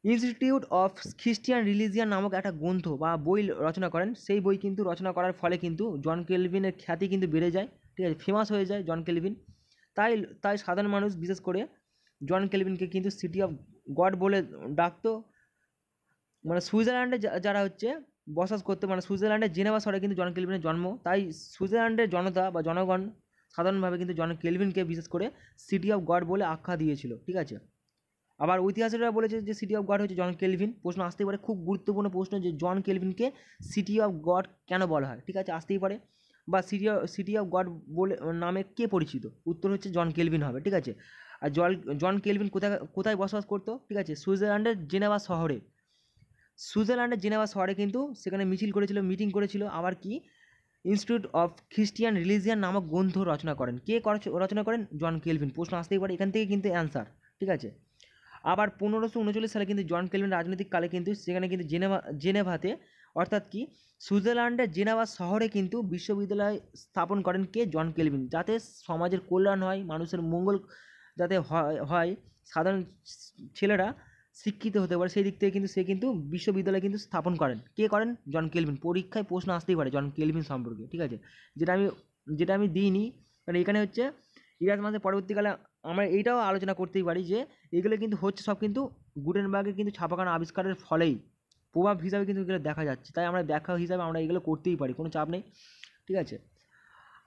ইনস্টিটিউট অফ খ্রিস্টিয়ান রিলিজিয়ান নামক একটা গ্রন্থ বা বই রচনা করেন। সেই বই কিন্তু রচনা করার ফলে কিন্তু জন কেলভিনের খ্যাতি কিন্তু বেড়ে যায়। ঠিক আছে, ফেমাস হয়ে যায় জন কেলভিন। তাই সাধারণ মানুষ বিশেষ করে জন কেলভিনকে কিন্তু সিটি অফ গড বলে ডাকতো। মানে সুইজারল্যান্ডে যারা হচ্ছে বসবাস করতে, মানে সুইজারল্যান্ডের জেনেভা শহরে কিন্তু জন কেলভিনের জন্ম, তাই সুইজারল্যান্ডের জনতা বা জনগণ সাধারণভাবে কিন্তু জন কেলভিনকে বিশেষ করে সিটি অফ গড বলে আখ্যা দিয়েছিল। ঠিক আছে, আবার ঐতিহাসিকরা বলেছে যে সিটি অফ গড হচ্ছে জন কেলভিন। প্রশ্ন আসতেই পারে, খুব গুরুত্বপূর্ণ প্রশ্ন, যে জন কেলভিনকে সিটি অফ গড কেন বলা হয়? ঠিক আছে, আসতেই পারে। বা সিটি অফ গড বলে নামে কে পরিচিত? উত্তর হচ্ছে জন কেলভিন হবে। ঠিক আছে, আর জন কেলভিন কোথায় বসবাস করতো? ঠিক আছে, সুইজারল্যান্ডের জেনেভা শহরে কিন্তু সেখানে মিটিং করেছিল। আবার কি ইনস্টিটিউট অফ খ্রিস্টিয়ান রিলিজিয়ান নামক গ্রন্থ রচনা করেন। কে রচনা করেন? জন কেলভিন। প্রশ্ন আসতেই পারে, এখান থেকে কিন্তু অ্যান্সার। ঠিক আছে, আবার 1539 সালে কিন্তু জন কেলভিন রাজনৈতিক কালে কিন্তু সেখানে কিন্তু জেনেভাতে, অর্থাৎ কি সুইজারল্যান্ডের জেনেভা শহরে কিন্তু বিশ্ববিদ্যালয় স্থাপন করেন কে? জন কেলভিন, যাতে সমাজের কল্যাণ হয়, মানুষের মঙ্গল যাতে হয়, সাধারণ ছেলেরা শিক্ষিত হতে পারে, সেই দিক থেকে কিন্তু সে কিন্তু বিশ্ববিদ্যালয় কিন্তু স্থাপন করেন। কে করেন? জন কেলভিন। পরীক্ষায় প্রশ্ন আসতেই পারে জন কেলভিন সম্পর্কে। ঠিক আছে, যেটা আমি দিইনি, কারণ এখানে হচ্ছে ইরাজমাসের পরবর্তীকালে আমরা এইটাও আলোচনা করতেই পারি যে এগুলো কিন্তু হচ্ছে সব কিন্তু গুটেনবার্গের কিন্তু ছাপাখানা আবিষ্কারের ফলেই প্রভাব হিসাবে কিন্তু এগুলো দেখা যাচ্ছে। তাই আমরা ব্যাখ্যা হিসাবে আমরা এগুলো করতেই পারি, কোনো চাপ নেই। ঠিক আছে,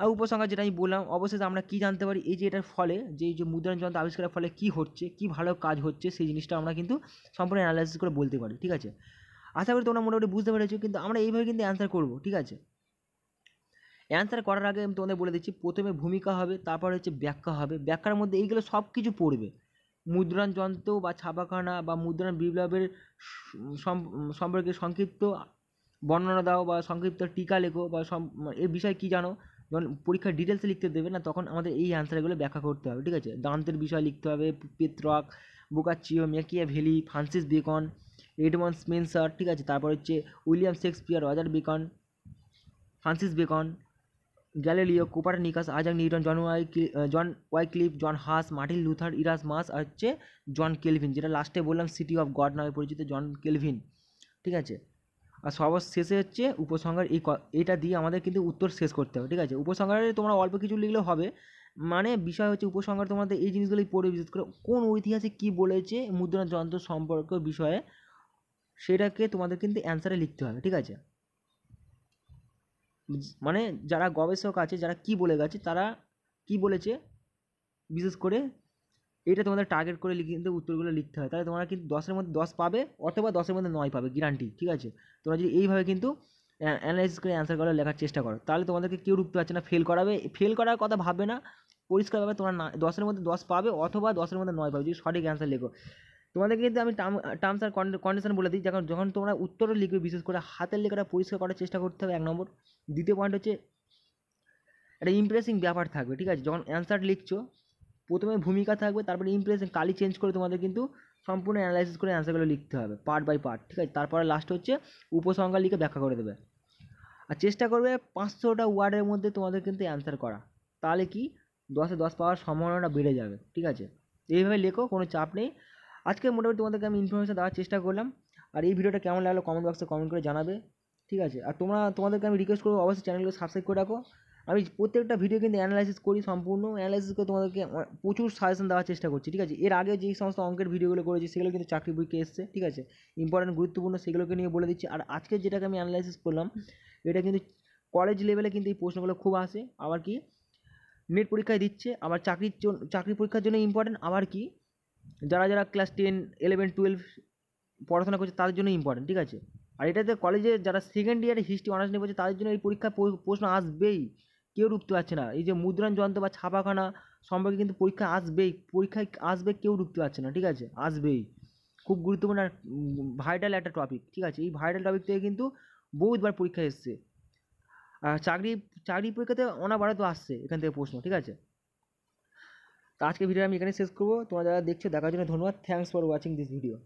আর উপসংহার যেটা আমি বললাম, অবশেষে আমরা কী জানতে পারি? এই যে এটার ফলে যে এই যে মুদ্রণ যন্ত্র আবিষ্কারের ফলে কী হচ্ছে, কী ভালো কাজ হচ্ছে, সেই জিনিসটা আমরা কিন্তু সম্পূর্ণ অ্যানালাইসিস করে বলতে পারি। ঠিক আছে, আশা করি তোমরা মোটামুটি বুঝতে পেরেছো। কিন্তু আমরা এইভাবে কিন্তু অ্যান্সার করবো। ঠিক আছে, অ্যান্সার করার আগে আমি তোমাদের বলে দিচ্ছি, প্রথমে ভূমিকা হবে, তারপর হচ্ছে ব্যাখ্যা হবে। ব্যাখ্যার মধ্যে এইগুলো সব কিছু পড়বে। মুদ্রণ যন্ত্র বা ছাপাখানা বা মুদ্রণ বিপ্লবের সম্পর্কে সংক্ষিপ্ত বর্ণনা দাও বা সংক্ষিপ্ত টিকা লেখো, বা এই বিষয়ে কী জানো। যখন পরীক্ষার ডিটেলসে লিখতে দেবে না, তখন আমাদের এই অ্যান্সারগুলো ব্যাখ্যা করতে হবে। ঠিক আছে, দান্তের বিষয় লিখতে হবে, Petrarch, Boccaccio, Machiavelli, Francis Bacon, Edmund Spenser. ঠিক আছে, তারপর হচ্ছে William Shakespeare, Roger Bacon, Francis Bacon, Galileo, Copernicus, Isaac Newton, John Wycliffe, John Huss, Martin Luther, Erasmus, আর হচ্ছে জন কেলভিন, যেটা লাস্টে বললাম সিটি অফ গড নামে পরিচিত জন কেলভিন। ঠিক আছে, আর সর্বশেষে হচ্ছে উপসংহার। এইটা দিয়ে আমাদের কিন্তু উত্তর শেষ করতে হবে। ঠিক আছে, উপসংহারে তোমরা অল্প কিছু লিখলেও হবে, মানে বিষয় হচ্ছে উপসংহার তোমাদের এই জিনিসগুলোই পড়ে, বিশেষ করে কোন ঐতিহাসিক কী বলেছে মুদ্রণ যন্ত্র সম্পর্ক বিষয়ে, সেটাকে তোমাদের কিন্তু অ্যান্সারে লিখতে হবে। ঠিক আছে, মানে যারা গবেষক আছে, যারা কি বলে গেছে, তারা কি বলেছে বিশেষ করে এটা তোমাদের টার্গেট করে কিন্তু উত্তরগুলো লিখতে হয়। তাহলে তোমরা কিন্তু 10-এর মধ্যে 10 পাবে, অথবা 10-এর মধ্যে 9 পাবে, গ্যারান্টি। ঠিক আছে, তোমরা যদি এইভাবে কিন্তু অ্যানালাইসিস করে অ্যান্সারগুলো লেখার চেষ্টা করো, তাহলে তোমাদেরকে কেউ রুখতে পারছে না, ফেল করাবে, ফেল করার কথা ভাববে না, পরিষ্কারভাবে তোমরা 10-এর মধ্যে 10 পাবে অথবা 10-এর মধ্যে 9 পাবে যদি সঠিক অ্যান্সার লেখো। তোমাদেরকে কিন্তু আমি টার্মস আর কন্ডিশন বলে দিই, যখন তোমরা উত্তরও লিখবে বিশেষ করে হাতের লেখাটা পরিষ্কার করার চেষ্টা করতে হবে 1 নম্বর। দ্বিতীয় পয়েন্ট হচ্ছে একটা ইমপ্রেসিং ব্যাপার থাকবে, ঠিক আছে? যখন অ্যান্সার লিখছো প্রথমে ভূমিকা থাকবে, তারপরে ইমপ্রেশন কালি চেঞ্জ করে তোমাদের কিন্তু সম্পূর্ণ অ্যানালাইসিস করে অ্যান্সারগুলো লিখতে হবে পার্ট বাই পার্ট, ঠিক আছে? তারপরে লাস্ট হচ্ছে উপসংহার লিখে ব্যাখ্যা করে দেবে, আর চেষ্টা করবে 500টা ওয়ার্ডের মধ্যে তোমাদের কিন্তু অ্যান্সার করা, তাহলে কি 10-এ 10 পাওয়ার সম্ভাবনাটা বেড়ে যাবে, ঠিক আছে? এইভাবে লেখো, কোনো চাপ নেই। আজকে মোটামুটি তোমাদেরকে আমি ইনফরমেশন দেওয়ার চেষ্টা করলাম, আর এই ভিডিওটা কেমন লাগলো কমেন্ট বক্সে কমেন্ট করে জানাবে, ঠিক আছে? আর তোমাদেরকে আমি রিকোয়েস্ট করবো অবশ্যই চ্যানেলগুলো সাবস্ক্রাইব করে রাখো। আমি প্রত্যেকটা ভিডিও কিন্তু অ্যানালাইসিস করি, সম্পূর্ণ অ্যানালাইসিস করে তোমাদেরকে প্রচুর সাজেশন দেওয়ার চেষ্টা করছি, ঠিক আছে? এর আগে যেই সমস্ত অঙ্কের ভিডিওগুলো করেছি সেগুলো কিন্তু চাকরি পরীক্ষা এসছে, ঠিক আছে? ইম্পর্টেন্ট গুরুত্বপূর্ণ সেগুলোকে নিয়ে বলে দিচ্ছি। আর আজকে যেটাকে আমি অ্যানালাইসিস করলাম এটা কিন্তু কলেজ লেভেলে কিন্তু এই প্রশ্নগুলো খুব আসে, আবার কি নেট পরীক্ষায় দিচ্ছে, আবার চাকরি পরীক্ষার জন্য ইম্পর্টেন্ট, আবার কি যারা ক্লাস 10, 11, 12 পড়াশোনা করছে তাদের জন্য ইম্পর্টেন্ট, ঠিক আছে? আর এটাতে কলেজে যারা সেকেন্ড ইয়ারে হিস্ট্রি অনার্স নিয়ে পড়ছে তাদের জন্য এই পরীক্ষায় প্রশ্ন আসবেই, কেউ রুখতে পারছে না। এই যে মুদ্রণ যন্ত্র বা ছাপাখানা সম্পর্কে কিন্তু পরীক্ষায় আসবে, কেউ রুখতে পারছে না, ঠিক আছে? আসবেই, খুব গুরুত্বপূর্ণ আর ভাইটাল একটা টপিক, ঠিক আছে? এই ভাইটাল টপিক থেকে কিন্তু বহুতবার পরীক্ষা এসছে, আর চাকরি পরীক্ষাতে অনাবারত আসছে এখান থেকে প্রশ্ন, ঠিক আছে? তো আজকে ভিডিও আমি এখানে শেষ করবো। তোমরা যারা দেখছো দেখার জন্য ধন্যবাদ। Thanks for watching this video.